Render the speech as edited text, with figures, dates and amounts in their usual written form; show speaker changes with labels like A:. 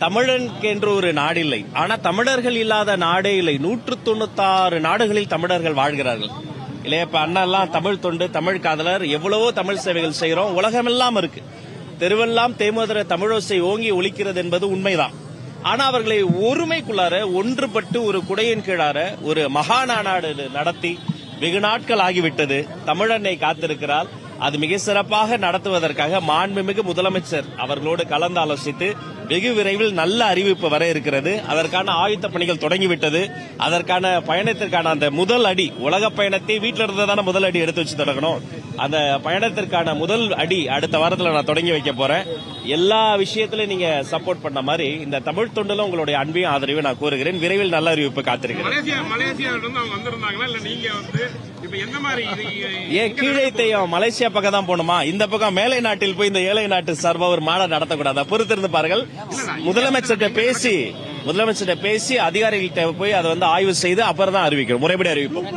A: தமிழனுக்கு என்று ஒரு நாடு இல்லை. ஆனா தமிழர்கள் இல்லாத நாடே இல்லை. 196 நாடுகளில் தமிழர்கள் வாழ்கிறார்கள் இல்லையா? இப்ப அண்ணா எல்லாம் தமிழ் தொண்டு, தமிழ் காதலர், எவ்வளவோ தமிழ் சேவைகள் செய்யறோம். உலகமெல்லாம் இருக்கு. தெருவெல்லாம் தேமதுர தமிழோசை ஓங்கி ஒலிக்கிறது என்பது உண்மைதான். ஆனா அவர்களை ஒருமைக்குள்ளார ஒன்றுபட்டு ஒரு குடையின் கீழார ஒரு மகா நாடு நடத்தி வெகு நாட்கள் ஆகிவிட்டது. தமிழன்னை காத்திருக்கிறார். அது மிக சிறப்பாக நடத்துவதற்காக மாண்புமிகு முதலமைச்சர் அவர்களோடு கலந்து ஆலோசித்து வெகு விரைவில் நல்ல அறிவிப்பு வர இருக்கிறது. அதற்கான ஆயத்த பணிகள் தொடங்கிவிட்டது. அதற்கான பயணத்திற்கான அந்த முதல் அடி, உலக பயணத்தை வீட்டில இருந்ததான முதல் அடி எடுத்து வச்சு தொடங்கணும். அந்த பயணத்திற்கான முதல் அடி அடுத்த வாரத்தில் நான் தொடங்கி வைக்க போறேன். எல்லா விஷயத்திலும் நீங்க சப்போர்ட் பண்ண மாதிரி இந்த தமிழ் தொண்டுல உங்களுடைய அன்பையும் ஆதரவையும் நான் கூறுகிறேன். விரைவில் நல்ல அறிவிப்பு காத்திருக்கிறேன். ஏன் கீழே தையம் மலேசியா பக்கம் தான் போகணுமா? இந்த பக்கம் மேலை நாட்டில் போய் இந்த ஏழை நாட்டு சார்பா ஒரு மாநாடு நடத்தக்கூடாதா? பொறுத்திருந்து பாருங்கள். முதலமைச்சர்கிட்ட பேசி அதிகாரிகள்கிட்ட போய் அதை ஆய்வு செய்து அப்புறம் தான் அறிவிக்கிறோம். முறைப்படி அறிவிப்போம்.